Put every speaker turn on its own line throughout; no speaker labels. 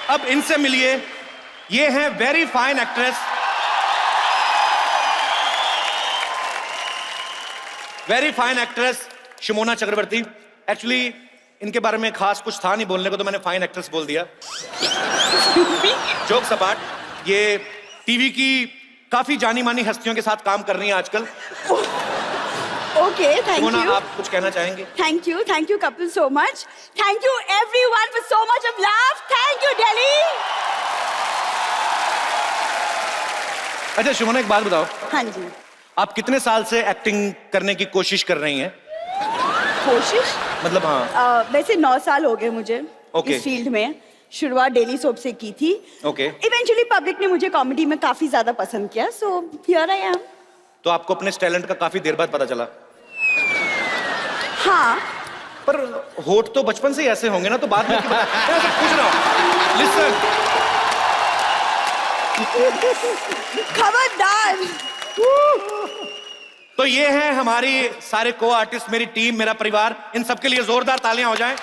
अब इनसे मिलिए, ये हैं very fine actress, very fine actress Shamona Chakraborty. Actually इनके बारे में खास कुछ था नहीं बोलने को, तो मैंने फाइन एक्ट्रेस बोल दिया। जोक्स अपार्ट, ये टीवी की काफी जानी मानी हस्तियों के साथ काम कर रही हैं आजकल।
Okay, thank
शमोना,
you.
आप कुछ कहना चाहेंगे?
Thank you Kapil so much. Thank you everyone for so much of love. Thank you Delhi.
अच्छा शमोना, एक बात बताओ,
हाँ जी।
आप कितने साल से एक्टिंग करने की कोशिश कर रही हैं?
कोशिश
मतलब हाँ।
वैसे 9 साल हो गए मुझे
Okay.
इस फील्ड में। शुरुआत डेली सोप से की थी।
Okay.
इवेंचुअली पब्लिक ने मुझे कॉमेडी में काफी ज्यादा पसंद किया, सो हियर आई एम।
तो आपको अपने टैलेंट का काफी देर बाद पता चला?
हाँ।
पर होठ तो बचपन से ही ऐसे होंगे ना, तो बाद में मैं ऐसे पूछ रहा हूँ। लिसन,
खबरदार।
तो ये हैं हमारी सारे को आर्टिस्ट, मेरी टीम, मेरा परिवार। इन सबके लिए जोरदार तालियां हो जाएं।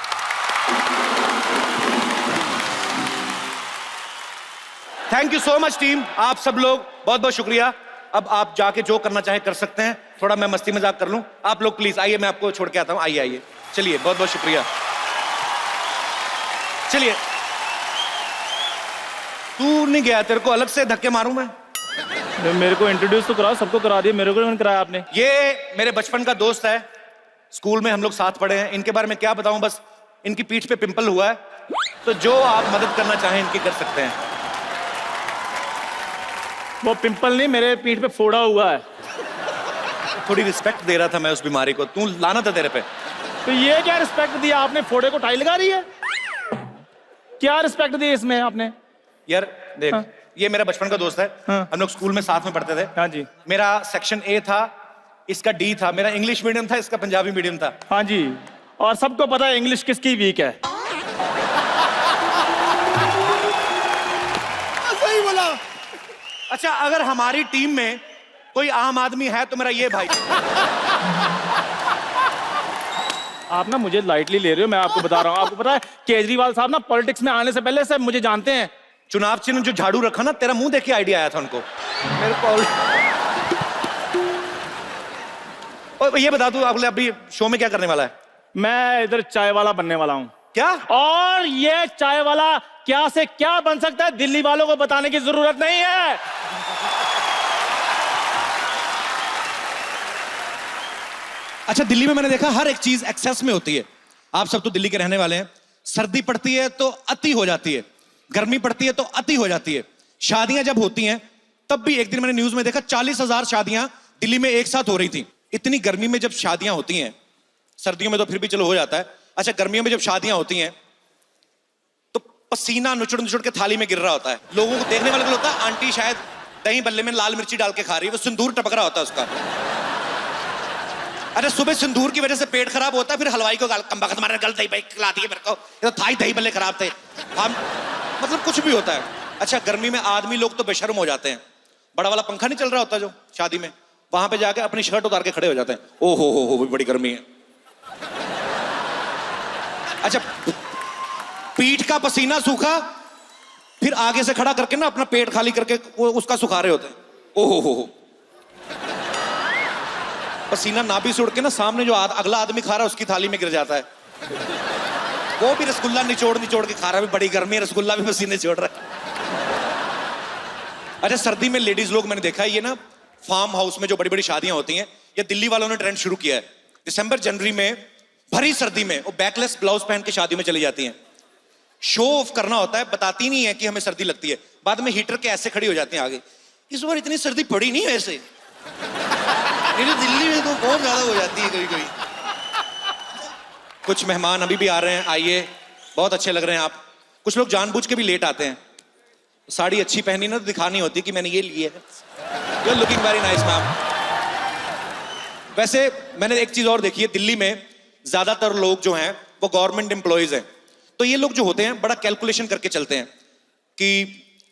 Thank you so much team, आप सब लोग बहुत बहुत शुक्रिया। अब आप जाके जो करना चाहे कर सकते हैं। थोड़ा मैं मस्ती मजाक कर लूं। आप लोग प्लीज आइए, मैं आपको छोड़ के आता हूं। आइए आइए, चलिए, बहुत बहुत शुक्रिया। चलिए, तू नहीं गया, तेरे को अलग से धक्के मारूं मैं?
मेरे को इंट्रोड्यूस तो कराओ, सबको करा दिया, मेरे को नहीं कराया आपने।
ये मेरे बचपन का दोस्त है, स्कूल में हम लोग साथ पढ़े हैं। इनके बारे में क्या बताऊं, बस इनकी पीठ पे पिंपल हुआ है, तो जो आप मदद करना चाहें इनकी कर सकते हैं।
वो पिंपल नहीं, मेरे पीठ पे फोड़ा हुआ है।
थोड़ी रिस्पेक्ट दे रहा था मैं उस बीमारी को, तू लाना था तेरे पे।
तो ये क्या रिस्पेक्ट दिया आपने? फोड़े को टाई लगा रही है, क्या रिस्पेक्ट दी इसमें आपने?
यार देख,
हाँ।
ये मेरा बचपन का दोस्त है।
हाँ।
हम लोग स्कूल में साथ में पढ़ते थे।
हाँ जी।
मेरा सेक्शन ए था, इसका डी था। मेरा इंग्लिश मीडियम था, इसका पंजाबी मीडियम था।
हाँ जी, और सबको पता है इंग्लिश किसकी वीक है।
सही बोला। अच्छा, अगर हमारी टीम में कोई आम आदमी है तो मेरा ये भाई।
आप ना मुझे लाइटली ले रहे हो, मैं आपको बता रहा हूँ। आपको पता है केजरीवाल साहब ना पॉलिटिक्स में आने से पहले से मुझे जानते हैं।
चुनाव चिन्ह जो झाड़ू रखा ना, तेरा मुंह देख के आइडिया आया था उनको। मेरे को और ये बता, तू अगले अभी शो में क्या करने वाला है?
मैं इधर चाय वाला बनने वाला हूँ।
क्या?
और ये चाय वाला क्या से क्या बन सकता है, दिल्ली वालों को बताने की जरूरत नहीं है।
अच्छा, दिल्ली में मैंने देखा हर एक चीज एक्सेस में होती है। आप सब तो दिल्ली के रहने वाले हैं। सर्दी पड़ती है तो अति हो जाती है, गर्मी पड़ती है तो अति हो जाती है। शादियां जब होती हैं तब भी, एक दिन मैंने न्यूज में देखा 40,000 शादियां दिल्ली में एक साथ हो रही थी। इतनी गर्मी में जब शादियां होती हैं, सर्दियों में तो फिर भी चलो हो जाता है, अच्छा गर्मियों में जब शादियां होती हैं तो पसीना नुचड़ नुचड़ के थाली में गिर रहा होता है। लोगों को देखने वाले को लगता है आंटी शायद दही बल्ले में लाल मिर्ची डाल के खा रही है, वो सिंदूर टपक रहा होता है उसका। अरे सुबह सिंदूर की वजह से पेट खराब होता है, फिर हलवाई को कमबख्त मारे गल दही खिला दिए मेरे को, ये तो थाई दही बल्ले खराब थे। हम मतलब कुछ भी होता है। अच्छा, गर्मी में आदमी लोग तो बेशर्म हो जाते हैं। बड़ा वाला पंखा नहीं चल रहा होता जो शादी में, वहां पे जाके अपनी शर्ट उतार के खड़े हो जाते हैं। ओ हो, बड़ी गर्मी है। अच्छा, पीठ का पसीना सूखा, फिर आगे से खड़ा करके ना अपना पेट खाली करके वो उसका सुखा रहे होते हैं। ओ हो, पसीना नाभि से उड़ के ना सामने जो अगला आदमी खा रहा है उसकी थाली में गिर जाता है। वो भी रसगुल्ला निचोड़ के खा रहा है, बड़ी गर्मी है, रसगुल्ला भी पसीने छोड़ रहा है। अच्छा, सर्दी में लेडीज लोग, मैंने देखा है ये ना फार्म हाउस में जो बड़ी बड़ी शादियां होती हैं, ये दिल्ली वालों ने ट्रेंड शुरू किया है। दिसंबर जनवरी में भरी सर्दी में वो बैकलेस ब्लाउज पहन के शादी में चली जाती हैं। शो ऑफ करना होता है, बताती नहीं है कि हमें सर्दी लगती है। बाद में हीटर के ऐसे खड़ी हो जाती हैं आगे। इस बार इतनी सर्दी पड़ी नहीं है ऐसे, दिल्ली में तो बहुत ज्यादा हो जाती है कभी कभी। कुछ मेहमान अभी भी आ रहे हैं, आइए, बहुत अच्छे लग रहे हैं आप। कुछ लोग जानबूझ के भी लेट आते हैं। साड़ी अच्छी पहनी ना तो दिखानी होती कि मैंने ये ली है। You are looking very nice ma'am. वैसे मैंने एक चीज और देखी है, दिल्ली में ज्यादातर लोग जो हैं वो गवर्नमेंट एम्प्लॉयज हैं। तो ये लोग जो होते हैं बड़ा कैलकुलेशन करके चलते हैं कि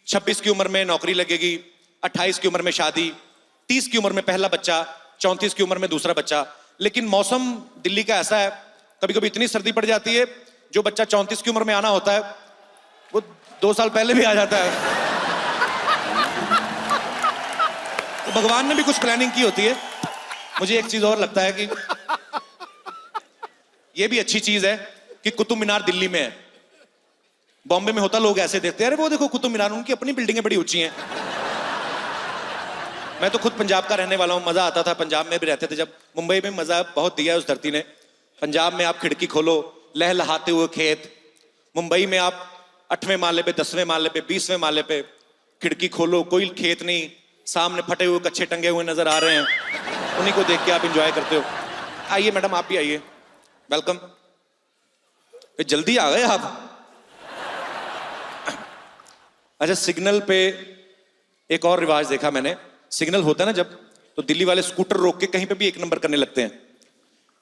26 की उम्र में नौकरी लगेगी, 28 की उम्र में शादी, 30 की उम्र में पहला बच्चा, 34 की उम्र में दूसरा बच्चा। लेकिन मौसम दिल्ली का ऐसा है, कभी कभी इतनी सर्दी पड़ जाती है, जो बच्चा 34 की उम्र में आना होता है वो 2 साल पहले भी आ जाता है। तो भगवान ने भी कुछ प्लानिंग की होती है। मुझे एक चीज और लगता है कि ये भी अच्छी चीज है कि कुतुब मीनार दिल्ली में है। बॉम्बे में होता लोग ऐसे देखते हैं, अरे वो देखो कुतुब मीनार, उनकी अपनी बिल्डिंगें बड़ी ऊंची हैं। मैं तो खुद पंजाब का रहने वाला हूं, मजा आता था, पंजाब में भी रहते थे जब। मुंबई में मजा बहुत दिया है उस धरती ने। पंजाब में आप खिड़की खोलो, लहलहाते हुए खेत। मुंबई में आप 8वें माले पे, 10वें माले पे, 20वें माले पे खिड़की खोलो, कोई खेत नहीं, सामने फटे हुए कच्चे टंगे हुए नजर आ रहे हैं, उन्हीं को देख के आप इंजॉय करते हो। आइए मैडम, आप भी आइए, वेलकम। जल्दी आ गए आप। अच्छा, सिग्नल पे एक और रिवाज देखा मैंने। सिग्नल होता है ना जब, तो दिल्ली वाले स्कूटर रोक के कहीं पे भी 1 नंबर करने लगते हैं।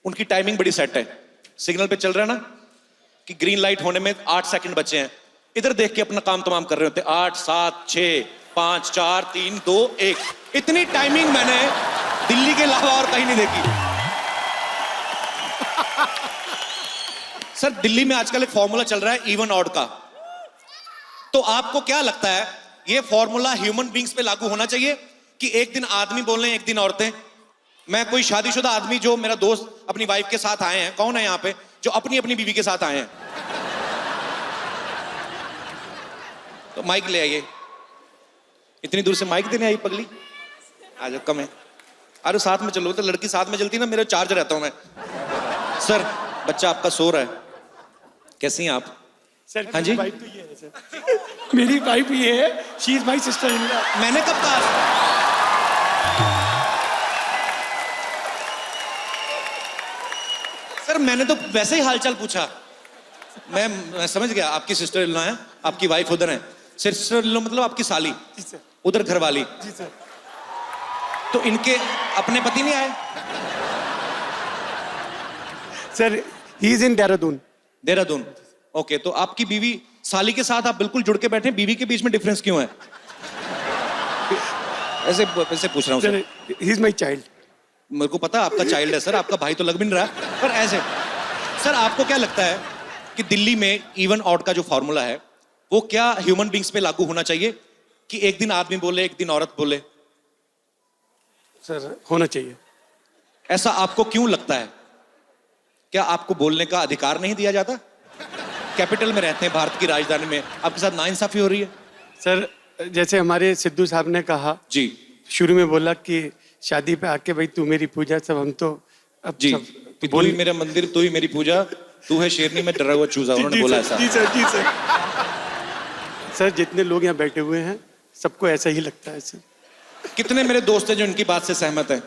उनकी टाइमिंग बड़ी सेट है। सिग्नल पे चल रहा है ना कि ग्रीन लाइट होने में 8 सेकंड बचे हैं, इधर देख के अपना काम तमाम कर रहे होते हैं। 8, 7, 6, 5, 4, 3, 2, 1। इतनी टाइमिंग मैंने दिल्ली के अलावा और कहीं नहीं देखी। सर, दिल्ली में आजकल एक फॉर्मूला चल रहा है इवन ऑड का। तो आपको क्या लगता है, ये फॉर्मूला ह्यूमन बींग्स पे लागू होना चाहिए कि एक दिन आदमी बोल रहे हैं, एक दिन औरतें? मैं कोई शादीशुदा आदमी, जो मेरा दोस्त अपनी वाइफ के साथ आए हैं, कौन है यहाँ पे जो अपनी अपनी बीवी के साथ आए हैं? तो माइक ले आइए। इतनी दूर से माइक देने आई पगली, आ जाओ, कम है। अरे साथ में चलो, तो लड़की साथ में चलती ना, मेरा चार्ज रहता हूं मैं। सर, बच्चा आपका सो रहा है, कैसी हैं आप?
सर,
हाँ जी,
वाइफ तो ये है सर। मेरी वाइफ ये है, she is my sister in law.
मैंने कब कहा? सर, मैंने तो वैसे ही हालचाल पूछा। मैं समझ गया, आपकी सिस्टर इन लॉ है, आपकी वाइफ उधर है। सिस्टर इन लॉ मतलब आपकी साली,
जी सर।
उधर घर वाली।
जी सर।
तो इनके अपने पति नहीं आए?
Sir, he is in Dehradun.
Dehradun, okay. तो आपकी बीवी साली के साथ आप बिल्कुल जुड़ के बैठे, बीवी के बीच में डिफरेंस क्यों है? ऐसे पूछ रहा हूँ
sir,
sir.
He is my child.
मेरे को पता आपका चाइल्ड है सर, आपका भाई तो लग भी नहीं रहा, पर ऐसे। सर, आपको क्या लगता है कि दिल्ली में इवन ऑड का जो फॉर्मूला है, वो क्या ह्यूमन बींग्स पे लागू होना चाहिए कि एक दिन आदमी बोले, एक दिन औरत बोले?
सर, होना चाहिए।
ऐसा आपको क्यों लगता है? क्या आपको बोलने का अधिकार नहीं दिया जाता? कैपिटल में रहते हैं, भारत की राजधानी में, आपके साथ नाइंसाफी हो रही है?
सर, जैसे हमारे सिद्धू साहब ने कहा
जी,
शुरू में, बोला कि शादी पे आके भाई तू मेरी पूजा, सब हम तो अब
जी,
सब
कि तू ही मेरा मंदिर, तू ही मेरी पूजा, तू है शेरनी में डरा हुआ चूजा, उन्होंने बोला ऐसा।
जी सर, जी सर। सर, जितने लोग यहाँ बैठे हुए हैं, सबको ऐसा ही लगता है सर।
कितने मेरे दोस्त हैं जो इनकी बात से सहमत हैं?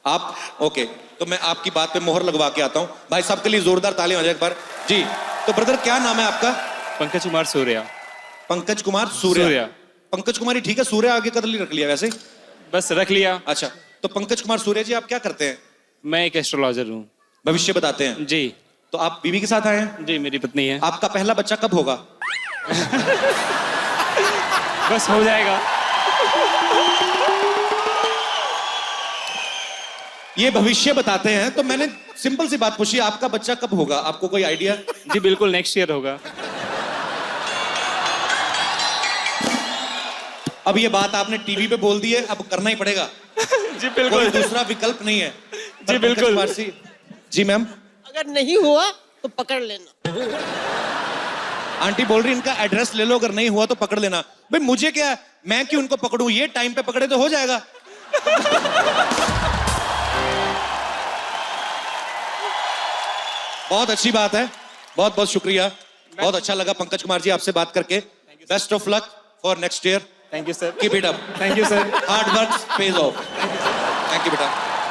आप? ओके, तो मैं आपकी बात पे मोहर लगवा के आता हूं। भाई साहब के लिए जोरदार तालियां हो जाए एक बार। जी, तो ब्रदर, क्या नाम है आपका?
पंकज कुमार सूर्या।
पंकज कुमार सूर्या। पंकज कुमार ही ठीक है, सूर्या आगे कदली रख लिया वैसे।
बस रख लिया।
अच्छा, तो पंकज कुमार सूर्या जी, आप क्या करते हैं?
मैं एक एस्ट्रोलॉजर हूँ।
भविष्य बताते हैं?
जी।
तो आप बीवी के साथ आए हैं?
जी, मेरी पत्नी है।
आपका पहला बच्चा कब होगा?
बस हो जाएगा।
ये भविष्य बताते हैं, तो मैंने सिंपल सी बात पूछी, आपका बच्चा कब होगा? आपको कोई आइडिया?
जी बिल्कुल, नेक्स्ट ईयर होगा।
अब ये बात आपने टीवी पे बोल दी है, अब करना ही पड़ेगा।
जी
कोई
बिल्कुल।
दूसरा विकल्प नहीं है।
जी बिल्कुल।
जी मैम।
अगर नहीं हुआ तो पकड़ लेना।
आंटी बोल रही इनका एड्रेस ले लो, अगर नहीं हुआ तो पकड़ लेना। भाई मुझे क्या, मैं क्यों उनको पकड़ूं? ये टाइम पे पकड़े तो हो जाएगा। बहुत अच्छी बात है, बहुत बहुत शुक्रिया। बहुत अच्छा लगा पंकज कुमार जी आपसे बात करके। Best of luck for next year.
Thank you sir.
Keep it up.
Thank you sir.
Hard work pays off. Thank you बेटा।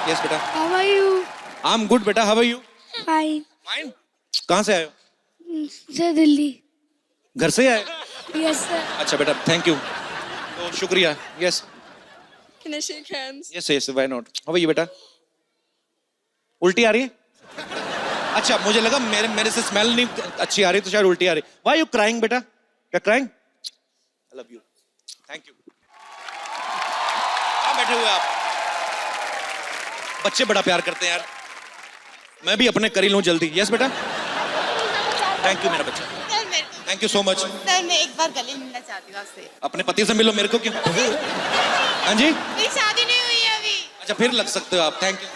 यस बेटा।
How are you?
I am good बेटा, how are you?
Fine.
Fine. कहां से आए हो?
Sir, Delhi.
घर से आए?
Yes, sir.
अच्छा बेटा, थैंक यू, तो शुक्रिया। Yes
Can I shake hands?
Yes yes, why not. How are you बेटा? उल्टी आ रही है? अच्छा, मुझे लगा मेरे से स्मेल नहीं अच्छी आ रही, तो शायद उल्टी आ रही। व्हाई यू क्राइंग बेटा? क्या crying? I love you, thank you. कहाँ बैठे हुए आप? बच्चे बड़ा प्यार करते हैं यार, मैं भी अपने करी लूं जल्दी। यस बेटा, थैंक यू मेरा बच्चा, thank you so much.
Sir मैं एक बार गले मिलना चाहती हूँ आपसे।
अपने पति से मिलो, मेरे को क्यों? हाँ जी,
मेरी शादी नहीं हुई है अभी।
अच्छा फिर लग सकते हो आप। थैंक यू,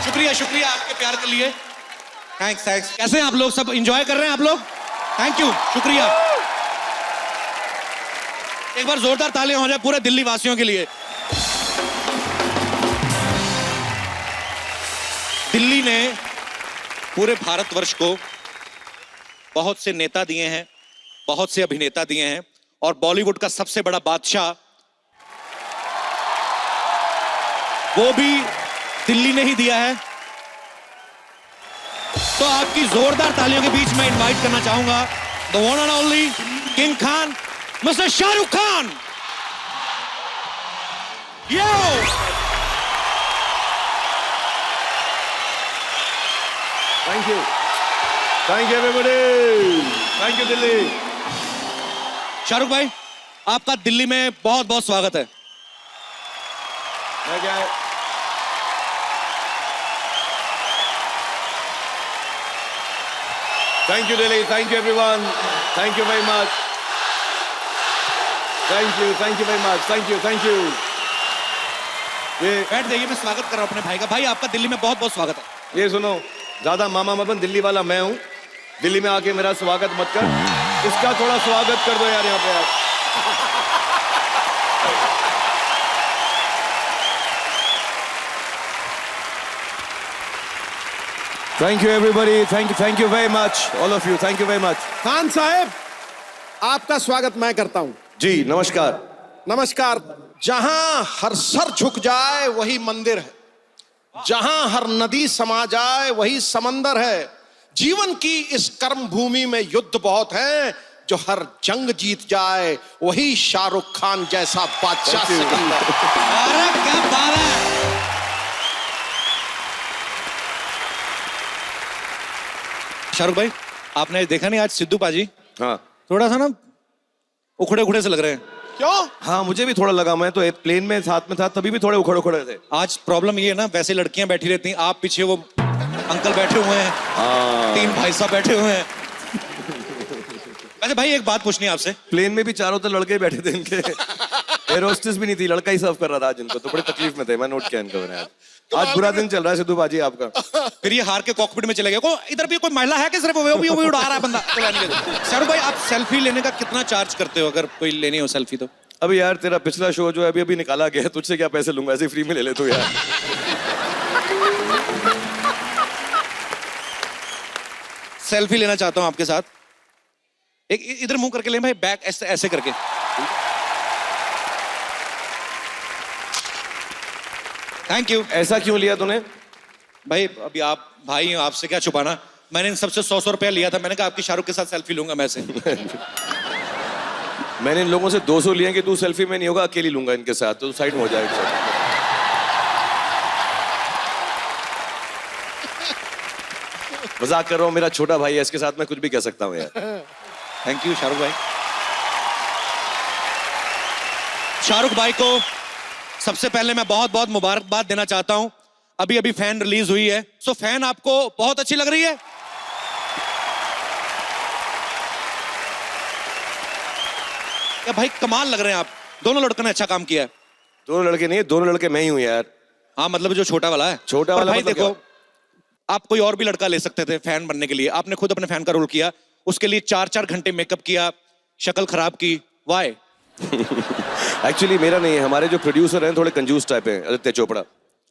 शुक्रिया शुक्रिया आपके प्यार के लिए। Thanks thanks. कैसे हैं आप लोग? सब एंजॉय कर रहे हैं आप लोग? थैंक यू, शुक्रिया। एक बार जोरदार तालियां हो जाए पूरे दिल्ली वासियों के लिए। दिल्ली ने पूरे भारतवर्ष को बहुत से नेता दिए हैं, बहुत से अभिनेता दिए हैं, और बॉलीवुड का सबसे बड़ा बादशाह वो भी दिल्ली ने ही दिया है। तो आपकी जोरदार तालियों के बीच मैं इनवाइट करना चाहूंगा the one and only king Khan, mister Shahrukh Khan. Yo
thank you everybody, thank you Delhi.
Shahrukh भाई, आपका दिल्ली में बहुत बहुत स्वागत है।
Thank you Delhi, thank you everyone, thank you very much, thank you very much, thank you. ये
बैठ जाइए, मैं स्वागत कर रहा हूं अपने भाई का। भाई आपका दिल्ली में बहुत बहुत स्वागत है।
ये सुनो, ज्यादा मामा मत बन, दिल्ली वाला मैं हूँ। दिल्ली में आके मेरा स्वागत मत कर, इसका थोड़ा स्वागत कर दो यार यहाँ पे यार। Thank you everybody, thank you very much, all of you, thank you very much.
Khan साहब, आपका स्वागत मैं करता हूं।
जी नमस्कार।
नमस्कार। जहां हर सर झुक जाए वही मंदिर है, जहां हर नदी समा जाए वही समंदर है। जीवन की इस कर्म भूमि में युद्ध बहुत है, जो हर जंग जीत जाए वही शाहरुख खान जैसा बादशाह सिकंदर।
अरे क्या बात है। शाहरुख भाई, आपने देखा नहीं आज सिद्धू पाजी
हाँ
थोड़ा सा ना उखड़े उखड़े से लग रहे हैं।
क्यों?
हाँ मुझे भी थोड़ा लगा, मैं तो प्लेन में साथ में था तभी भी थोड़े उखड़ उखड़े थे।
आज प्रॉब्लम ये है ना, वैसे लड़कियां बैठी रहती हैं, आप पीछे वो अंकल बैठे हुए हैं, तीन भाई साहब बैठे हुए हैं। वैसे भाई एक बात पूछनी है आपसे।
प्लेन में भी चारों तरफ लड़के बैठे थे इनके, एयर होस्टेस भी नहीं थी, लड़का ही सर्व कर रहा था आज इनको, तो बड़ी तकलीफ में थे। मैं नोट किया इनको मैंने। आज बुरा दिन चल रहा है सिद्धू बाजी आपका।
फिर ये हार के कॉकपिट में चले गए। को इधर भी कोई महिला है कि सिर्फ वो भी उड़ा रहा है बंदा? शाहरुख भाई, आप सेल्फी लेने का कितना चार्ज करते हो अगर कोई लेनी हो सेल्फी तो?
अभी यार तेरा पिछला शो जो है अभी अभी निकाला गया है, तुझसे क्या पैसे लूंगा, ऐसे फ्री में ले ले तू यार।
सेल्फी लेना चाहता हूं आपके साथ। एक इधर मुंह करके ले भाई, बैक ऐसे ऐसे करके। Thank you.
ऐसा क्यों लिया तूने?
भाई अभी आप भाई हो, आपसे क्या छुपाना। मैंने इन सबसे 100 रुपया लिया था, मैंने कहा आपकी शाहरुख के साथ सेल्फी लूंगा मैं से।
मैंने इन लोगों से 200 लिए कि तू सेल्फी में नहीं होगा, अकेली लूंगा इनके साथ, तो साइड में हो जाएगा। मजाक कर रहा हूँ, मेरा छोटा भाई है, इसके साथ मैं कुछ भी कह सकता हूँ यार।
थैंक यू शाहरुख भाई। शाहरुख भाई को सबसे पहले मैं बहुत बहुत मुबारकबाद देना चाहता हूं। अभी अभी फैन रिलीज हुई है, सो फैन आपको बहुत अच्छी लग रही है? या भाई कमाल लग रहे हैं आप, दोनों लड़कों ने अच्छा काम किया है।
दोनों लड़के नहीं, दोनों लड़के मैं ही हूँ यार।
हाँ मतलब जो छोटा वाला है।
छोटा वाला
भाई
मतलब
देखो, आप कोई और भी लड़का ले सकते थे फैन बनने के लिए, आपने खुद अपने फैन का रोल किया, उसके लिए 4-4 घंटे मेकअप किया, शक्ल खराब की, वाई?
एक्चुअली मेरा नहीं है, हमारे जो प्रोड्यूसर हैं थोड़े कंजूस टाइप हैं, आदित्य चोपड़ा।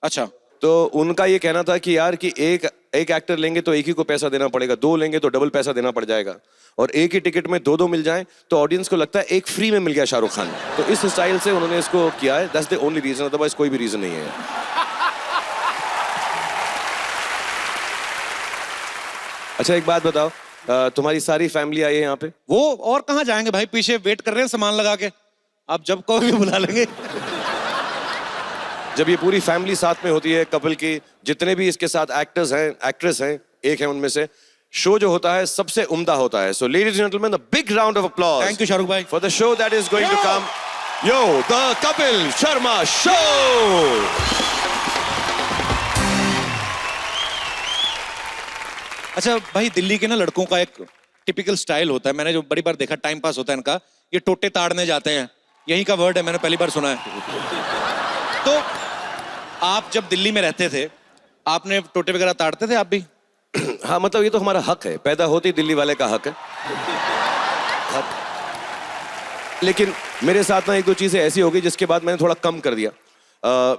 अच्छा।
तो उनका ये कहना था कि यार कि एक एक्टर लेंगे तो एक ही को पैसा देना पड़ेगा, 2 लेंगे तो डबल पैसा देना पड़ जाएगा, और एक ही टिकट में 2 मिल जाएं तो ऑडियंस को लगता है एक फ्री में मिल गया शाहरुख खान। तो इस स्टाइल से उन्होंने इसको किया है, that's the only reason, otherwise कोई भी रीजन नहीं है। अच्छा एक बात बताओ, तुम्हारी सारी फैमिली आई है यहाँ पे?
वो और कहाँ जाएंगे भाई, पीछे वेट कर रहे हैं सामान लगा के, आप जब कहो भी बुला लेंगे।
जब ये पूरी फैमिली साथ में होती है कपल की, जितने भी इसके साथ एक्टर्स हैं, एक्ट्रेस हैं, एक है उनमें से, शो जो होता है सबसे उम्दा होता है। So ladies and gentleman, a big round of applause.
Thank you Shahrukh भाई
for the show that is going to come. Yo, the Kapil Sharma show.
अच्छा भाई, दिल्ली के ना लड़कों का एक टिपिकल स्टाइल होता है, मैंने जो बड़ी बार देखा, टाइम पास होता है इनका, ये टोटे ताड़ने जाते हैं, यही का वर्ड है, मैंने पहली बार सुना है। तो आप जब दिल्ली में रहते थे, आपने टोटे वगैरह ताड़ते थे आप भी?
हाँ मतलब ये तो हमारा हक है, पैदा होते ही दिल्ली वाले का हक है। लेकिन मेरे साथ ना एक दो चीजें ऐसी हो गई जिसके बाद मैंने थोड़ा कम कर दिया।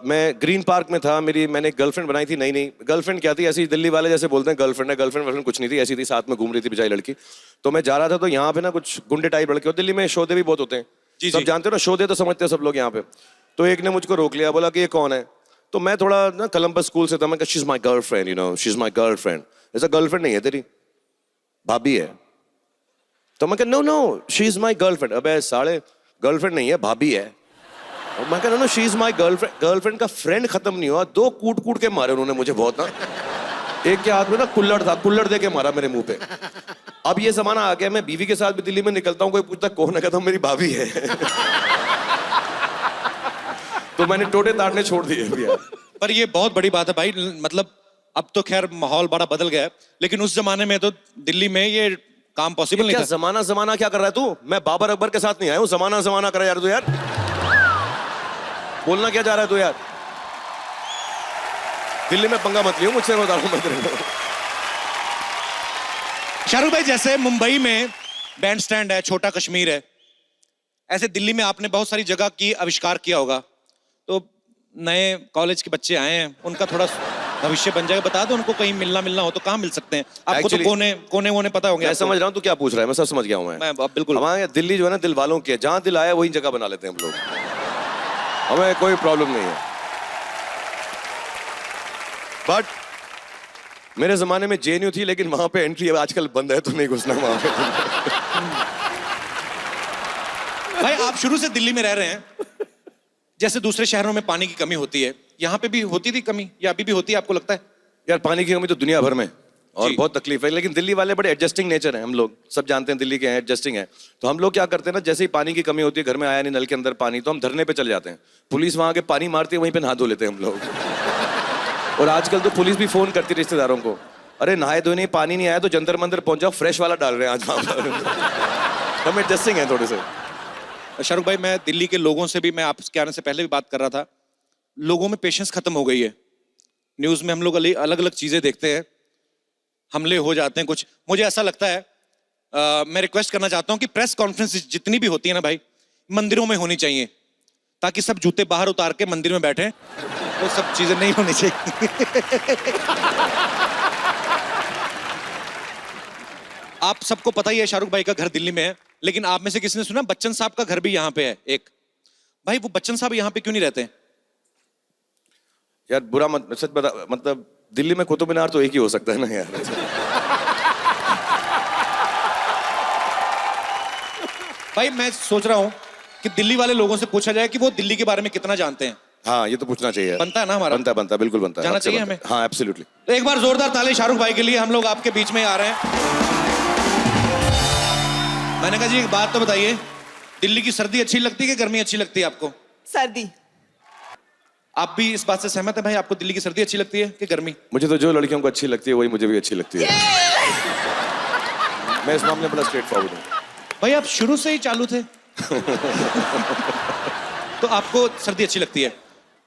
मैं ग्रीन पार्क में था, मैंने एक गर्लफ्रेंड बनाई थी, नई गर्लफ्रेंड क्या थी, ऐसी दिल्ली वाले जैसे बोलते हैं गर्लफ्रेंड है, गर्लफ्रेंड कुछ नहीं थी, ऐसी थी, साथ में घूम रही थी बेचारी लड़की। तो मैं जा रहा था, तो यहाँ पे ना कुछ गुंडे टाइप लड़के, और दिल्ली में शोधे भी बहुत होते हैं,
जी,
सब
जी।
जानते हो ना, शोधे तो समझते हैं सब लोग यहाँ पे। तो एक ने मुझको रोक लिया, बोला कि ये कौन है? तो मैं थोड़ा ना कोलंबस स्कूल से था, मैं कहा she is my girlfriend, you know, she is my girlfriend. ऐसा गर्लफ्रेंड नहीं है तेरी, भाभी है। तो मैं कहा no no she is my girlfriend. अबे साले, गर्लफ्रेंड नहीं है, भाभी है। और मैं कह रहा हूँ she is my girlfriend. Girlfriend का फ्रेंड खत्म नहीं हुआ, दो कूट कूट के मारे उन्होंने मुझे बहुत ना। एक के हाथ में ना कुल्लड़ था, कुल्लड़ दे के मारा मेरे मुंह पे। अब ये जमाना आ गया, मैं बीवी के साथ भी दिल्ली में निकलता हूँ, कोई पूछता कौन है, कहता हूँ मेरी भाभी है। तो मैंने टोटे ताड़ने छोड़ दिए भैया।
पर ये बहुत बड़ी बात है भाई, मतलब अब तो खैर माहौल बड़ा बदल गया है, लेकिन उस जमाने में तो दिल्ली में ये काम पॉसिबल नहीं
क्या
था।
जमाना जमाना क्या कर रहा है तू? मैं बाबर अकबर के साथ नहीं आया हूँ, जमाना जमाना कर यार तू यार। बोलना क्या जा रहा है तू यार? दिल्ली में पंगा मत लियो मुझसे, बता रहा हूं मैं तेरे को।
शाहरुख भाई, जैसे मुंबई में बैंड स्टैंड है, छोटा कश्मीर है, ऐसे दिल्ली में आपने बहुत सारी जगह की आविष्कार किया होगा। तो नए कॉलेज के बच्चे आए हैं, उनका थोड़ा भविष्य बन जाएगा, बता दो उनको, कहीं मिलना हो तो कहाँ मिल सकते हैं? आपको तो कोने वोने पता होंगे।
मैं
आपको।
समझ रहा हूँ तू क्या पूछ रहा है, मैं सब समझ गया हूँ मैं
अब बिल्कुल।
हमारे यहाँ दिल्ली जो है ना, दिल वालों की है, जहाँ दिल आया वही जगह बना लेते हैं हम लोग, हमें कोई प्रॉब्लम नहीं है। बट मेरे जमाने में जेएनयू थी, लेकिन वहां पे एंट्री आजकल बंद है, तो नहीं घुसना वहां पे।
भाई आप शुरू से दिल्ली में रह रहे हैं, जैसे दूसरे शहरों में पानी की कमी होती है, यहाँ पे भी होती थी कमी, या अभी भी होती है आपको लगता है?
यार पानी की कमी तो दुनिया भर में, और
जी।
बहुत तकलीफ है, लेकिन दिल्ली वाले बड़े एडजस्टिंग नेचर हैं, हम लोग सब जानते हैं दिल्ली के हैं, एडजस्टिंग है। तो हम लोग क्या करते हैं ना, जैसे ही पानी की कमी होती है, घर में आया नहीं नल के अंदर पानी, तो हम धरने पे चले जाते हैं, पुलिस वहां के पानी मारती है, वहीं पे नहा धो लेते हैं हम लोग। और आजकल तो पुलिस भी फोन करती है रिश्तेदारों को, अरे नहाए धोने पानी नहीं आया तो जंतर मंतर पहुंच जाओ, फ्रेश वाला डाल रहे हैं आज वहां पर। हम एडजस्टिंग हैं थोड़े से।
शाहरुख भाई, मैं दिल्ली के लोगों से भी, मैं आपके आने से पहले भी बात कर रहा था, लोगों में पेशेंस खत्म हो गई है। न्यूज में हम लोग अलग अलग चीजें देखते हैं, हमले हो जाते हैं कुछ, मुझे ऐसा लगता है, मैं रिक्वेस्ट करना चाहता हूं कि प्रेस कॉन्फ्रेंस जितनी भी होती है ना भाई, मंदिरों में होनी चाहिए, ताकि सब जूते बाहर उतार के मंदिर में बैठे, वो सब चीजें नहीं होनी चाहिए। आप सबको पता ही है शाहरुख भाई का घर दिल्ली में है, लेकिन आप में से किसी ने सुना बच्चन साहब का घर भी यहाँ पे है एक? भाई वो बच्चन साहब यहाँ पे क्यों नहीं रहते?
यार बुरा मत, सच बता, मतलब दिल्ली में कुतुब मीनार तो एक ही हो सकता है ना यार।
भाई मैं सोच रहा हूँ कि दिल्ली वाले लोगों से पूछा जाए कि वो दिल्ली के बारे में कितना जानते हैं।
हाँ ये तो पूछना चाहिए,
बनता है ना हमारा?
बनता है बिल्कुल बनता है,
जाना
आपसे
चाहिए
बनता है।
हमें।
हाँ एब्सोल्युटली।
तो एक बार जोरदार ताली शाहरुख भाई के लिए, हम लोग आपके बीच में आ रहे हैं। मैंने कहा जी एक बात तो बताइए, दिल्ली की सर्दी अच्छी लगती है कि गर्मी अच्छी लगती है आपको?
सर्दी।
आप भी इस बात से सहमत है भाई, आपको दिल्ली की सर्दी अच्छी लगती है कि गर्मी?
मुझे तो जो लड़कियों को अच्छी लगती है वही मुझे भी अच्छी लगती है। मैं इस मामले में बड़ा स्ट्रेट फॉरवर्ड हूँ।
भाई आप शुरू से ही चालू थे। तो आपको सर्दी अच्छी लगती है?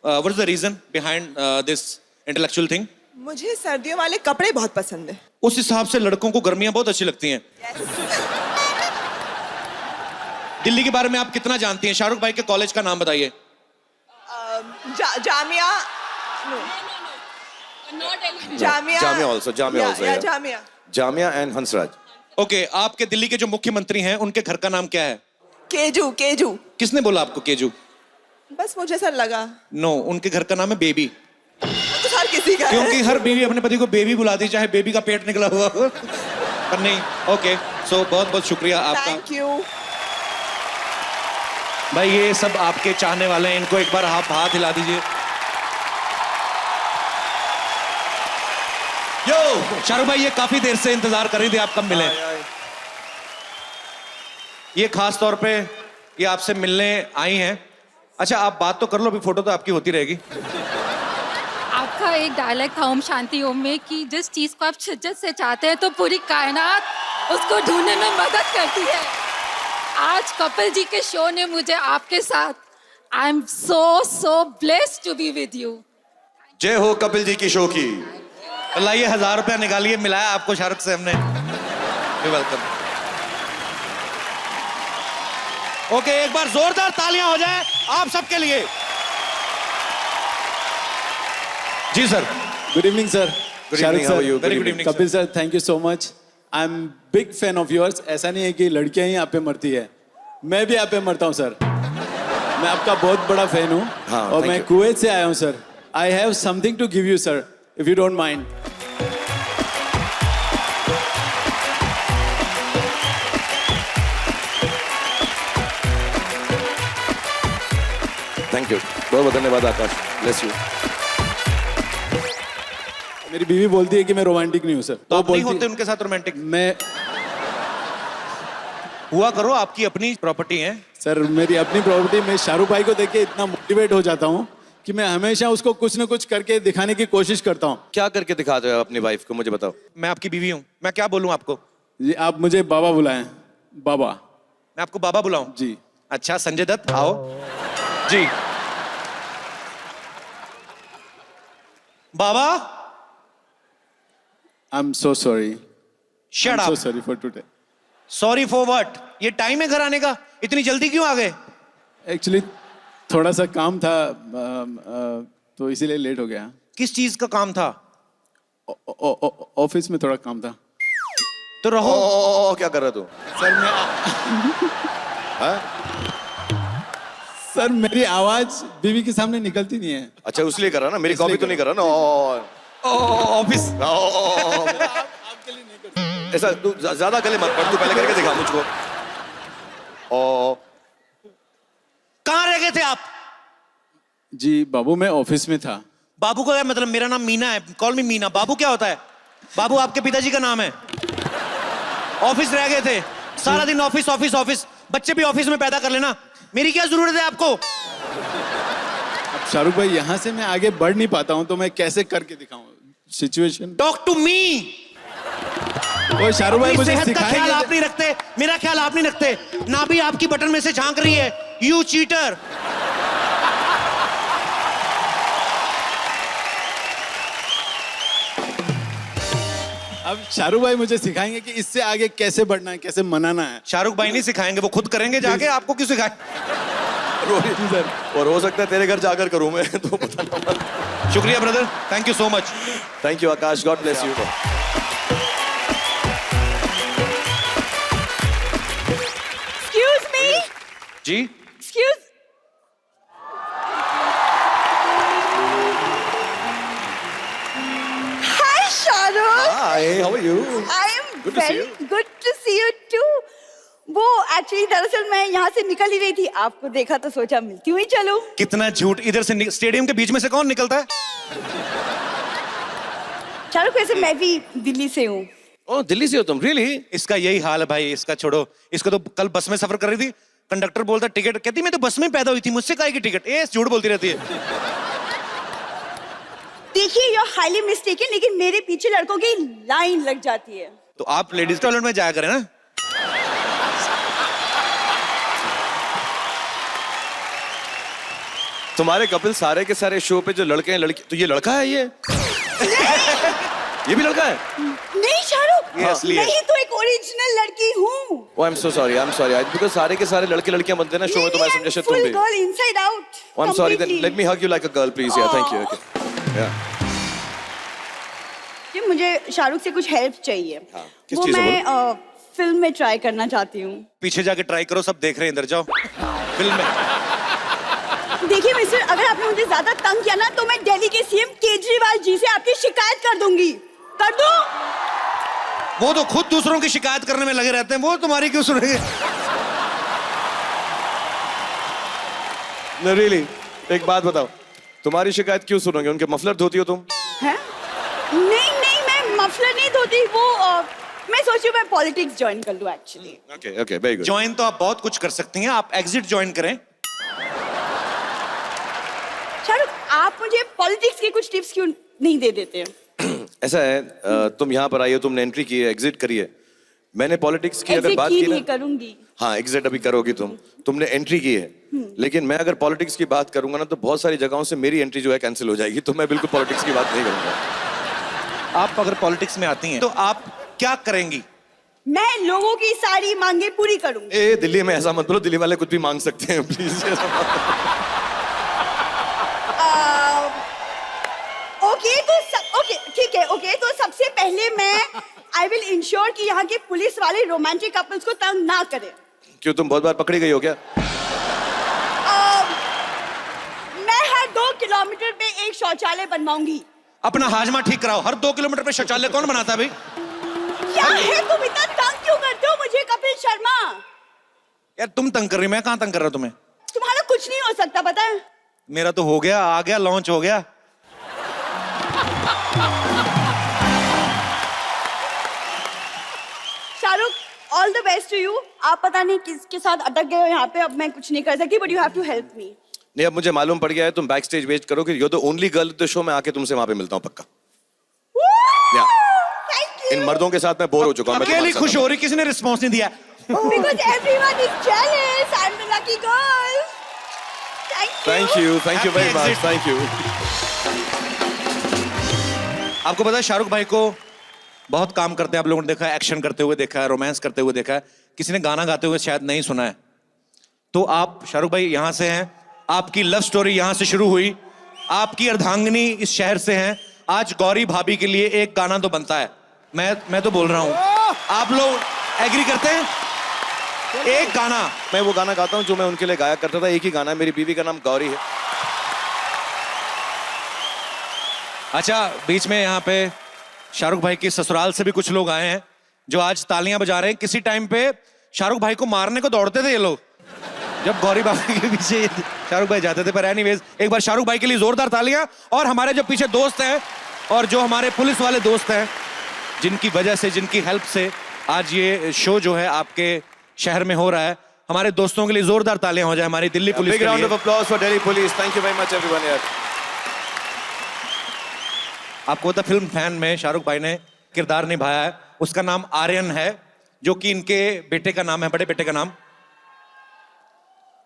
What is the reason behind this intellectual thing?
मुझे सर्दियों वाले कपड़े बहुत पसंद है।
उस हिसाब से लड़कों को गर्मियां बहुत अच्छी लगती हैं। दिल्ली के बारे में आप कितना जानती हैं? शाहरुख भाई के कॉलेज का नाम बताइए।
Jamia Jamia
Jamia also, Jamia also, yeah.
Jamia
Jamia and Hansraj.
Okay, आपके दिल्ली के जो मुख्यमंत्री हैं उनके घर का नाम क्या है?
केजू। केजू
किसने बोला आपको केजू?
बस मुझे ऐसा लगा।
नो, उनके घर का नाम है बेबी।
तो हर किसी का है।
क्योंकि हर बीवी अपने पति को बेबी बुलाती, चाहे बेबी का पेट निकला हुआ हो। पर नहीं, ओके, सो बहुत बहुत शुक्रिया आपका।
थैंक यू
भाई ये सब आपके चाहने वाले हैं, इनको एक बार आप हाथ हिला दीजिए। यो शाहरुख भाई, ये काफी देर से इंतजार कर रही थी, आप कब मिले? ये खास तौर पे ये आपसे मिलने आई हैं। अच्छा आप बात तो कर लो, अभी फोटो तो आपकी होती रहेगी।
आप
का एक डायलॉग था ओम शांति ओम में कि जिस चीज को आप शिद्दत से चाहते हैं तो पूरी कायनात उसको ढूंढने में मदद करती है। आज कपिल जी के शो ने मुझे आपके साथ, I am so blessed to be with you.
जय हो कपिल जी की शो की।
लाइए 1000 रुपया निकालिए, मिलाया आपको शाहरुख से हमने। वेलकम। ओके, एक बार जोरदार तालियां हो जाए आप सबके लिए। जी sir.
Good evening sir.
Good evening, how are you?
Very good evening,
Kapil sir, thank you so much. I am big fan of yours. ऐसा नहीं है कि लड़कियां ही आप पे मरती है, मैं भी आप पे मरता हूँ सर। मैं आपका बहुत बड़ा फैन हूँ।
हाँ,
और
thank
मैं
you.
कुवैत से आया हूँ sir. I have something to give you sir, if you don't mind.
Thank you, बहुत बहुत धन्यवाद आकाश, ब्लेस यू।
मेरी बीवी बोलती है कि मैं रोमांटिक नहीं हूँ सर।
तो आप नहीं
बोलती-
होते उनके साथ रोमांटिक?
मैं
हुआ करो, आपकी अपनी प्रॉपर्टी है।
सर, मेरी अपनी प्रॉपर्टी में शाहरुख भाई को देख के इतना मोटिवेट हो जाता हूँ कि मैं हमेशा उसको कुछ ना कुछ करके दिखाने की कोशिश करता हूँ।
क्या करके दिखाते हो अपनी वाइफ को, मुझे बताओ।
मैं आपकी बीवी हूं, मैं क्या बोलूं आपको?
जी, आप मुझे बाबा बुलाएं। बाबा।
मैं आपको बाबा बुलाऊं?
जी।
अच्छा, संजय दत्त आओ जी। बाबा,
I am so sorry.
Shut
so
up.
Sorry for today.
Sorry for what? ये टाइम है घर आने का, इतनी जल्दी क्यों आ गए?
एक्चुअली थोड़ा सा काम था, तो इसीलिए लेट हो गया।
किस चीज का काम था?
ऑफिस में थोड़ा काम था।
तो रहो।
क्या कर रहा तू?
सर मैं सर, मेरी आवाज बीवी के सामने निकलती नहीं है।
अच्छा, उसलिए कर रहा ना, मेरी कॉपी तो नहीं कर रहा ना।
ऑफिस।
ऐसा तू ज्यादा गले मत पड़, तू पहले करके दिखा मुझको।
कहाँ रह गए थे आप?
जी बाबू, मैं ऑफिस में था।
बाबू का क्या मतलब? मेरा नाम मीना है, कॉल मी मीना। बाबू क्या होता है? बाबू आपके पिताजी का नाम है। ऑफिस रह गए थे, सारा दिन ऑफिस ऑफिस ऑफिस। बच्चे भी ऑफिस में पैदा कर लेना, मेरी क्या जरूरत है आपको?
अब शाहरुख भाई, यहाँ से मैं आगे बढ़ नहीं पाता हूँ, तो मैं कैसे करके दिखाऊं सिचुएशन?
Talk to me.
वो शाहरुख भाई मुझे
सेहत का ख्याल
सिखाएंगे।
आप नहीं रखते, मेरा ख्याल आप नहीं रखते। ना भी आपकी बटन में से झांक रही है। You cheater.
अब शाहरुख भाई मुझे सिखाएंगे कि इससे आगे कैसे बढ़ना है, कैसे मनाना है।
शाहरुख भाई नहीं सिखाएंगे, वो खुद करेंगे जाके। आपको क्यों सिखाए?
और हो सकता है तेरे घर जाकर करूं मैं, तो बताना मत।
शुक्रिया brother, thank you so much.
Thank you Akash, God bless you.
Excuse me?
जी।
Excuse. Hi, Shahrukh.
Hi, how are you?
I am
Good to see
very good to see you too. वो एक्चुअली दरअसल मैं यहाँ से निकल ही रही थी, आपको देखा तो सोचा मिलती हुई चलूं।
कितना झूठ। इधर से स्टेडियम के बीच में से कौन निकलता है?
शाहरुख, वैसे मैं भी दिल्ली से हूँ।
ओह, दिल्ली से हो तुम? रियली?
इसका यही हाल है भाई, इसका छोड़ो। इसको तो कल बस में सफर कर रही थी, कंडक्टर बोलता टिकट, कहती मैं तो बस में पैदा हुई थी, मुझसे काहे की टिकट? ए, झूठ बोलती रहती है।
देखिए, यू आर हाईली मिस्टेकन, लेकिन मेरे पीछे लड़कों की लाइन लग जाती है।
तो आप लेडीज टॉयलेट में जाया करें ना।
तुम्हारे कपिल सारे के सारे शो पे जो लड़के हैं, लड़की, तो ये लड़का है ये? ये भी लड़का है?
नहीं शाहरुख,
ये असली है।
नहीं तो एक ओरिजिनल लड़की हूँ।
Oh, I'm so sorry, I'm sorry. Because सारे के सारे लड़के लड़कियां बनते हैं ना शो में, तो मैं समझा शायद तुम भी।
Girl inside out.
Oh, I'm sorry. Then let me hug you like a girl, please. Yeah, thank you. Okay. Yeah.
कि मुझे शाहरुख से कुछ हेल्प चाहिए।
किस
वो
चीज़ में
मैं फिल्म में ट्राई करना चाहती हूँ।
पीछे जाके ट्राई करो, सब देख रहे हैं, इधर जाओ। फिल्म में
देखिए मिस्टर, अगर आपने मुझे ज्यादा तंग किया ना, तो मैं दिल्ली के सीएम केजरीवाल जी से आपकी शिकायत कर दूंगी। कर दूं?
वो तो खुद दूसरों की शिकायत करने में लगे रहते हैं, वो तुम्हारी क्यों सुनेंगे?
No, really. एक बात बताओ, तुम्हारी शिकायत क्यों सुनोगे? उनके मफलर धोती हो तुम?
हैं? नहीं नहीं, मैं मफलर नहीं धोती। वो मैं सोची मैं पॉलिटिक्स ज्वाइन कर लूं actually.
Okay, okay, very good.
Join तो आप बहुत कुछ कर सकती हैं, आप एग्जिट ज्वाइन करें।
शाहरुख, आप मुझे पॉलिटिक्स के कुछ टिप्स क्यों नहीं दे देते।
ऐसा है तुम यहाँ पर आई हो, तुमने एंट्री की है, एग्जिट करी है। मैंने पॉलिटिक्स की अगर
Exit
बात
की
की
नहीं
ना,
करूंगी।
हाँ एग्जिट अभी करोगी तुमने एंट्री की है, लेकिन मैं अगर पॉलिटिक्स की बात करूंगा ना तो बहुत सारी जगहों से मेरी एंट्री जो है कैंसिल हो जाएगी, तो मैं बिल्कुल पॉलिटिक्स की बात नहीं करूंगा।
आप अगर पॉलिटिक्स में आती हैं तो आप क्या करेंगी?
मैं लोगों की सारी मांगे पूरी करूंगी।
ए दिल्ली में ऐसा मत बोलो, दिल्ली वाले कुछ भी मांग सकते हैं प्लीज।
ओके ठीक है। ओके तो सबसे पहले मैं आई विल इंश्योर कि यहाँ के पुलिस वाले रोमांटिक कपल्स को तंग ना करें।
क्यों तुम बहुत बार पकड़ी गई हो क्या?
मैं हर 2 किलोमीटर पे एक शौचालय बनवाऊंगी।
अपना हाजमा ठीक कराओ। हर 2 किलोमीटर पे शौचालय कौन बनाता है भाई?
क्या है, तुम इतना तंग क्यों करते हो मुझे कपिल शर्मा?
यार तुम तंग कर रही, मैं कहाँ तंग कर रहा हूं तुम्हें?
तुम्हारा कुछ नहीं हो सकता पता है।
मेरा तो हो गया, आ गया, लॉन्च हो गया।
Shahrukh all the best to you. आप पता नहीं किसके साथ अटक गए हो यहाँ पे, अब मैं कुछ नहीं कर सकती, but you have to help me.
नहीं अब मुझे मालूम पड़ गया है, तुम बैक स्टेज वेट करो कि you the only girl the show, मैं आके तुमसे वहां पे मिलता हूँ पक्का। इन मर्दों के साथ मैं बोर हो चुका हूँ।
अकेली खुश हो रही, किसी ने रिस्पॉन्स नहीं दिया।
Because everyone is jealous. I'm the lucky girl. Thank you
thank you very
Happy
much,
exit.
Thank you.
आपको पता है शाहरुख भाई को बहुत काम करते हैं, आप लोगों ने देखा है, एक्शन करते हुए देखा है, रोमांस करते हुए देखा है, किसी ने गाना गाते हुए शायद नहीं सुना है। तो आप शाहरुख भाई यहाँ से हैं, आपकी लव स्टोरी यहाँ से शुरू हुई, आपकी अर्धांगिनी इस शहर से हैं, आज गौरी भाभी के लिए एक गाना तो बनता है। मैं तो बोल रहा हूँ, आप लोग एग्री करते हैं? एक गाना।
मैं वो गाना गाता हूँ जो मैं उनके लिए गाया करता था, एक ही गाना है, मेरी बीवी का नाम गौरी है।
अच्छा बीच में यहाँ पे शाहरुख भाई की ससुराल से भी कुछ लोग आए हैं जो आज तालियां बजा रहे हैं। किसी टाइम पे शाहरुख भाई को मारने को दौड़ते थे ये लोग, जब गौरी भाभी के पीछे शाहरुख भाई जाते थे। पर एनीवेज एक बार शाहरुख भाई के लिए जोरदार तालियां। और हमारे जो पीछे दोस्त हैं और जो हमारे पुलिस वाले दोस्त हैं, जिनकी वजह से, जिनकी हेल्प से आज ये शो जो है आपके शहर में हो रहा है, हमारे दोस्तों के लिए जोरदार तालियां हो जाए हमारी दिल्ली पुलिस
बिग
के
राउंड
लिए।
Of applause for Delhi police. Thank you very much everyone यार।
आपको पता फिल्म फैन में शाहरुख भाई ने किरदार निभाया है, उसका नाम आर्यन है, जो कि इनके बेटे का नाम है, बड़े बेटे का नाम।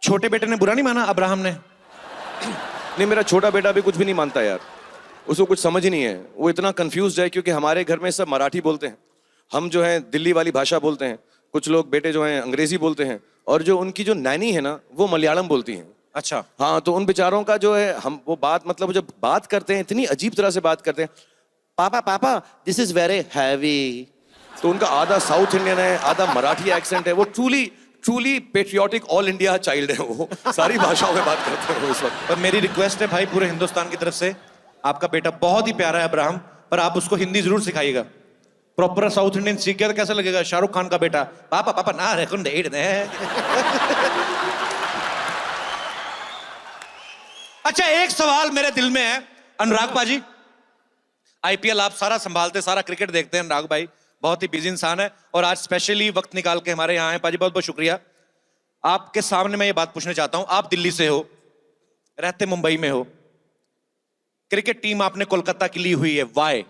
छोटे बेटे ने बुरा नहीं माना अब्राहम ने?
नहीं मेरा छोटा बेटा भी कुछ भी नहीं मानता यार, उसको कुछ समझ ही नहीं है, वो इतना कंफ्यूज है क्योंकि हमारे घर में सब मराठी बोलते हैं, हम जो है दिल्ली वाली भाषा बोलते हैं, कुछ लोग बेटे जो हैं अंग्रेजी बोलते हैं, और जो उनकी जो नैनी है ना वो मलयालम बोलती हैं।
अच्छा
हाँ, तो उन बेचारों का जो है, हम वो बात मतलब वो जब बात करते हैं इतनी अजीब तरह से बात करते हैं, पापा पापा दिस इज वेरी हैवी। तो उनका आधा साउथ इंडियन है, आधा मराठी एक्सेंट है, वो truly patriotic all India child है, वो सारी भाषाओं में बात करते हैं उस वक्त।
पर मेरी रिक्वेस्ट है भाई पूरे हिंदुस्तान की तरफ से, आपका बेटा बहुत ही प्यारा है अब्राहम, पर आप उसको हिंदी जरूर सिखाइएगा। प्रॉपर साउथ इंडियन सीख गया तो कैसा लगेगा? शाहरुख खान का बेटा पापा पापा ना रेकुन डेट दे। अच्छा एक सवाल मेरे दिल में है, अनुराग पाजी, आईपीएल आप सारा संभालते, सारा क्रिकेट देखते हैं, अनुराग भाई बहुत ही बिजी इंसान है और आज स्पेशली वक्त निकाल के हमारे यहाँ आए। पाजी बहुत बहुत शुक्रिया। आपके सामने मैं ये बात पूछना चाहता हूं, आप दिल्ली से हो, रहते मुंबई में हो, क्रिकेट टीम आपने कोलकाता की ली हुई है, वाई?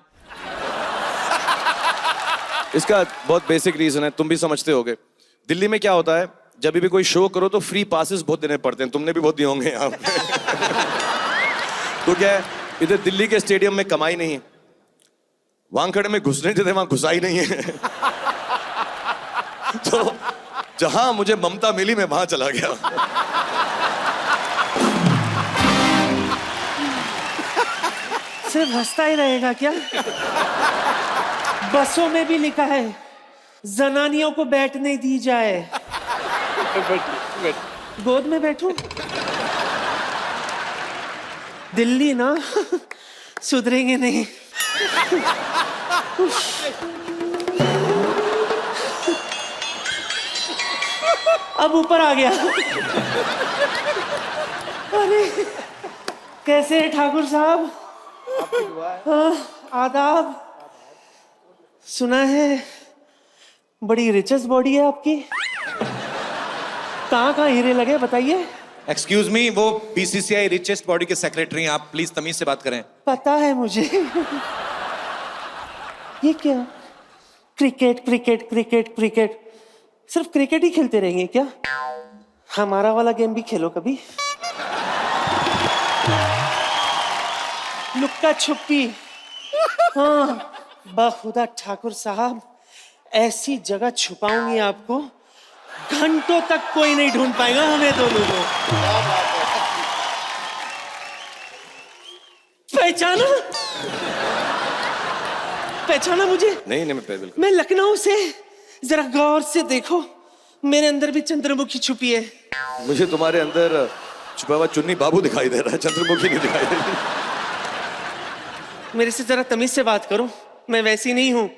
इसका बहुत बेसिक रीजन है, तुम भी समझते होगे। दिल्ली में क्या होता है, जब भी कोई शो करो तो फ्री पासेस बहुत देने पड़ते हैं, तुमने भी बहुत दिए होंगे यहाँ पे। तो क्या है, इधर दिल्ली के स्टेडियम में कमाई नहीं है, वानखेड़े में घुसने देते वहां घुसाई नहीं है। तो जहां मुझे ममता मिली मैं वहां चला गया।
सिर्फ हंसता ही रहेगा क्या? बसों में भी लिखा है जनानियों को बैठने दी जाए। गोद में बैठूं? दिल्ली ना सुधरेंगे नहीं। अब ऊपर आ गया। अरे कैसे हैं ठाकुर साहब? आदाब। सुना है बड़ी रिचेस्ट बॉडी है आपकी, कहाँ कहाँ हीरे लगे बताइए।
एक्सक्यूज मी, वो बीसीसीआई रिचेस्ट बॉडी के सेक्रेटरी हैं, आप प्लीज तमीज से बात करें।
पता है मुझे। ये क्या? क्रिकेट क्रिकेट क्रिकेट क्रिकेट, सिर्फ क्रिकेट ही खेलते रहेंगे क्या? हमारा वाला गेम भी खेलो कभी। लुक्का छुपी। हाँ, बाखुदा ठाकुर साहब, ऐसी जगह छुपाऊंगी आपको, घंटों तक कोई नहीं ढूंढ पाएगा हमें दोनों को। पहचाना? पहचाना मुझे?
नहीं नहीं, मैं बिल्कुल।
मैं लखनऊ से। जरा गौर से देखो, मेरे अंदर भी चंद्रमुखी छुपी है।
मुझे तुम्हारे अंदर छुपा हुआ चुन्नी बाबू दिखाई दे रहा है, चंद्रमुखी नहीं दिखाई दे रही।
मेरे से जरा तमीज से बात करो, मैं वैसी नहीं हूँ।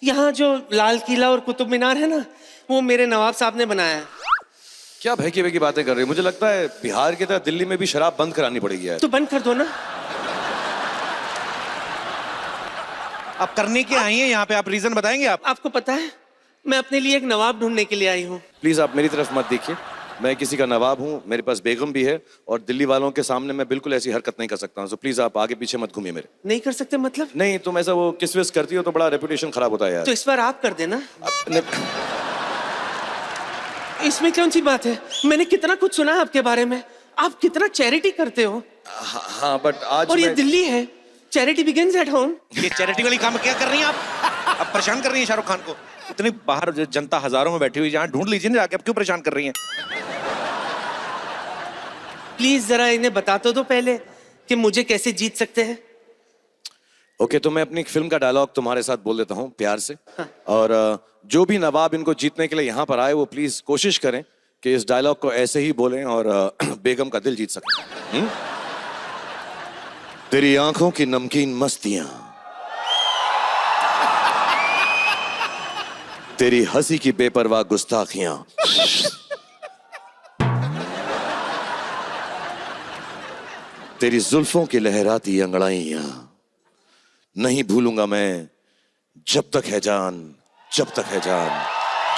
यहाँ जो लाल किला और कुतुब मीनार है ना, वो मेरे नवाब साहब ने बनाया है।
क्या भैकी भैकी बातें कर रही हो? मुझे लगता है बिहार की तरह दिल्ली में भी शराब बंद करानी पड़ेगी यार।
तो बंद कर दो ना।
आप करने के आई हैं यहाँ पे, आप रीजन बताएंगे?
आपको पता है, मैं अपने लिए एक नवाब ढूंढने के लिए आई हूँ।
प्लीज आप मेरी तरफ मत देखिए, मैं किसी का नवाब हूँ, मेरे पास बेगम भी है, और दिल्ली वालों के सामने मैं बिल्कुल ऐसी हरकत नहीं कर सकता हूँ। सो प्लीज आप आगे पीछे मत घूमिए मेरे।
नहीं कर सकते मतलब?
नहीं, तुम ऐसा वो किस विस करती हो तो बड़ा रेपुटेशन खराब होता है यार।
तो इस बार आप कर देना।
अपने-
इसमें कौन सी बात है? मैंने कितना कुछ सुना है आपके बारे में, आप कितना चैरिटी करते हो।
हाँ, बट आज
और ये
मैं-
दिल्ली है, चैरिटी बिगिंस एट होम।
ये चैरिटी वाली काम क्या कर रही हैं आप परेशान कर रही हैं शाहरुख खान को। इतनी बाहर जनता हजारों में बैठी हुई, जहाँ ढूंढ लीजिए ना जाके, आप क्यों परेशान कर रही हैं?
प्लीज जरा इन्हें बता तो दो पहले कि मुझे कैसे जीत सकते हैं।
ओके, तो मैं अपनी फिल्म का डायलॉग तुम्हारे साथ बोल देता हूँ प्यार से। और जो भी नवाब इनको जीतने के लिए यहाँ पर आए, वो प्लीज कोशिश करें कि इस डायलॉग को ऐसे ही बोलें और बेगम का दिल जीत सकें। तेरी आंखों की नमकीन मस्तियां, तेरी हंसी की बेपरवाह गुस्ताखियां, तेरी जुल्फों की लहराती अंगड़ाइयां, नहीं भूलूंगा मैं जब तक है जान, जब तक है जान,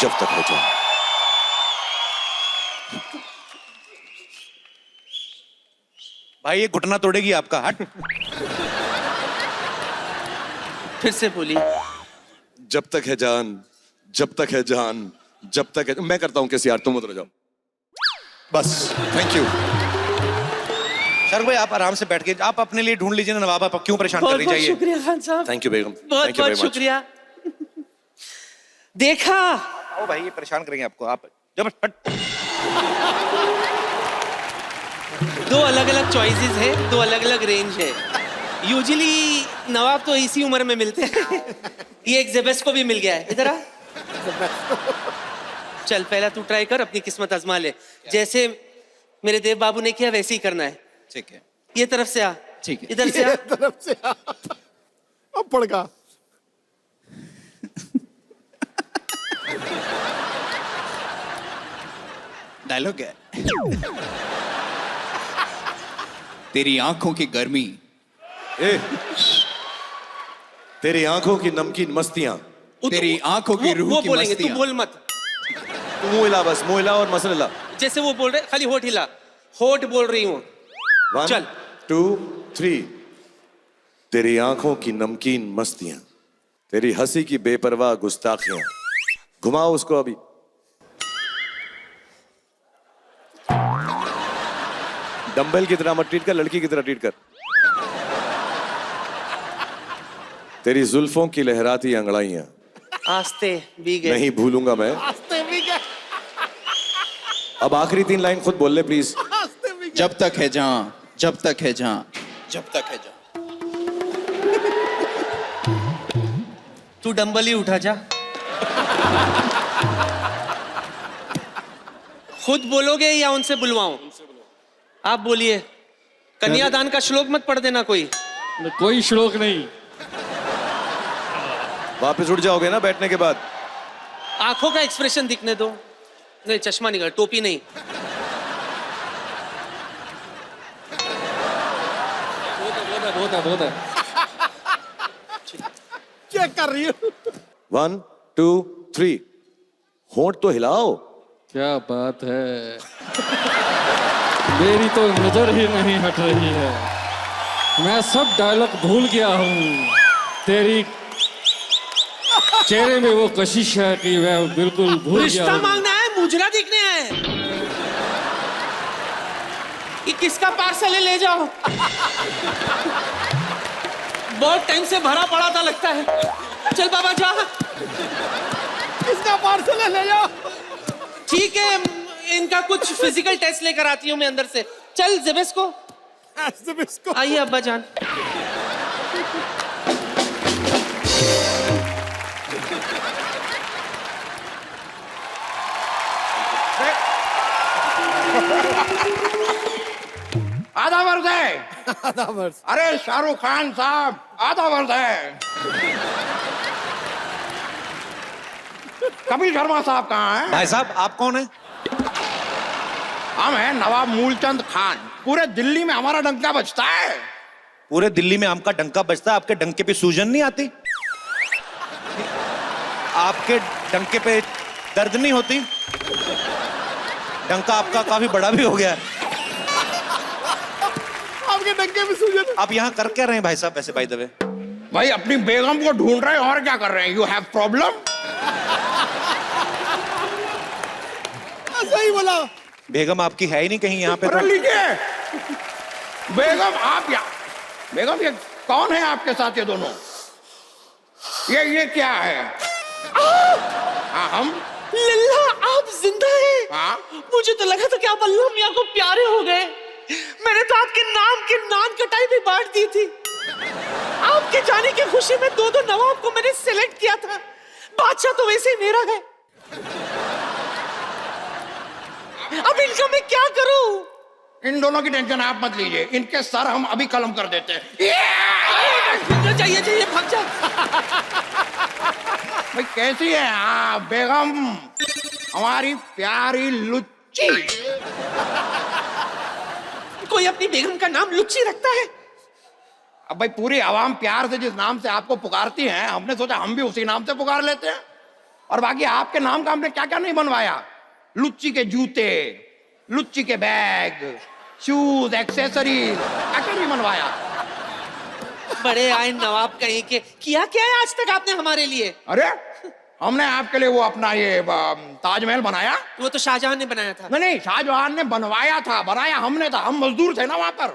जब तक है जान।
भाई ये घुटना तोड़ेगी आपका, हट।
फिर से बोली।
जब तक है जान, जब तक है जान, जब तक है। मैं करता हूं किसी यार, तुम उतर जाओ बस। Thank you.
शाहरुख भाई आप आराम से बैठ के आप अपने लिए ढूंढ लीजिए ना नवाब, आप क्यों परेशान कर रही
बहुत
चाहिए?
शुक्रिया खान साहब।
थैंक यू बेगम,
बहुत
थैंक यू
बहुत
वेरी मच।
शुक्रिया। देखा,
ओ भाई ये परेशान करेंगे आपको, आप जब हट।
दो अलग अलग चॉइसेस है, दो अलग अलग रेंज है। यूजुअली नवाब तो इसी उम्र में मिलते हैं। ये एक जेबेस्को भी मिल गया है। इधर आ। चल पहला तू ट्राई कर, अपनी किस्मत आजमा ले। जैसे मेरे देव बाबू ने किया वैसे ही करना है।
ठीक है,
ये तरफ से आ।
ठीक है।
इधर से आ।
तरफ से अब पड़गा।
डायलॉग है, तेरी आंखों की गर्मी,
ए, तेरी आंखों की नमकीन मस्तियां,
तेरी आंखों की रूह
वो
की
बोलेंगे, तू
मस्तियां।
बोल मत।
तू मुंह हिला, बस मुंह हिला और मसल हिला।
जैसे वो बोल रहे, खाली होठ हिला। होठ बोल रही हूँ।
1
चल।
2 3। तेरी आंखों की नमकीन मस्तियां, तेरी हंसी की बेपरवाह गुस्ताखियां। घुमाओ उसको अभी। डंबल की तरह मत ट्रीट कर, लड़की की तरह ट्रीट कर। तेरी जुल्फों की लहराती अंगड़ाइयां,
आस्ते भी गए।
नहीं भूलूंगा मैं। अब आखिरी 3 लाइन खुद बोल ले प्लीज।
जब तक है जहां, जब तक है जहां, जब तक है जहां।
तू डंबल ही उठा जा। खुद बोलोगे या उनसे बुलवाऊं? आप बोलिए। कन्यादान का श्लोक मत पढ़ देना कोई।
कोई श्लोक नहीं।
वापस उठ जाओगे ना बैठने के बाद?
आंखों का एक्सप्रेशन दिखने दो। नहीं, चश्मा निकाल, टोपी नहीं।
बहुत है।
क्या कर रही हो?
1 2 3। होंठ तो हिलाओ।
क्या बात है।
मेरी तो नजर ही नहीं हट रही है, मैं सब डायलॉग भूल गया हूँ। तेरी चेहरे में वो कशिश है कि मैं बिल्कुल भूल गया
रिश्ता
हूँ।
मांगना है, मुजरा देखने है। ये किसका पार्सल है, ले जाओ। बहुत टाइम से भरा पड़ा था लगता है। चल बाबा जा।
किसका पार्सल है, ले जाओ।
ठीक है, इनका कुछ फिजिकल टेस्ट लेकर आती हूँ मैं अंदर से। चल ज़ेबेस्को। आइए अब्बा जान।
आधा वर्ष है। आधा वर्ष। अरे शाहरुख खान साहब, आधा वर्ष है। कपिल शर्मा साहब कहाँ हैं?
भाई साहब आप कौन है?
हम हैं नवाब मूलचंद खान। पूरे दिल्ली में हमारा डंका बजता है।
पूरे दिल्ली में आपका डंका बजता है, आपके डंके पे सूजन नहीं आती? आपके डंके पे दर्द नहीं होती? डंका आपका काफी बड़ा भी हो गया है।
आपके डंके में सूजन।
आप यहाँ कर क्या रहे हैं भाई साहब वैसे बाय द वे?
भाई अपनी बेगम को ढूंढ रहे हैं, और क्या कर रहे हैं? You have problem. सही बोला।
बेगम आपकी है ही नहीं कहीं यहाँ पे
पढ़
तो।
लीजिए। बेगम आप या बेगम ये कौन है आपके साथ ये दोनों? ये क्या है? हाँ हम
लल्ला आप जिंदा हैं?
हाँ?
मुझे तो लगा था कि आप अल्लाह मियां को प्यारे हो गए। मैंने तो आपके नाम की नान कटाई भी बांट दी थी। आपके जाने की खुशी में दो नवाब को मैंने सिलेक्ट किया था। बादशाह तो वैसे ही मेरा है। अब इनका मैं क्या करूं?
इन दोनों की टेंशन आप मत लीजिए, इनके सर हम अभी कलम कर देते हैं।
चाहिए भाग जा।
भाई कैसी है हाँ बेगम हमारी प्यारी लुच्ची?
कोई अपनी बेगम का नाम लुच्ची रखता है?
अब भाई पूरी आवाम प्यार से जिस नाम से आपको पुकारती है, हमने सोचा हम भी उसी नाम से पुकार लेते हैं। और बाकी आपके नाम का हमने क्या क्या नहीं बनवाया। लुच्ची के जूते, लुच्ची के बैग, शूज, एक्सेसरीज, क्या नहीं बनवाया।
बड़े आए नवाब कहीं के। किया क्या है आज तक आपने हमारे लिए?
अरे हमने आपके लिए वो अपना ये ताजमहल बनाया।
वो तो शाहजहां ने बनाया था।
नहीं शाहजहां ने बनवाया था, बनाया हमने था। हम मजदूर थे ना वहां पर।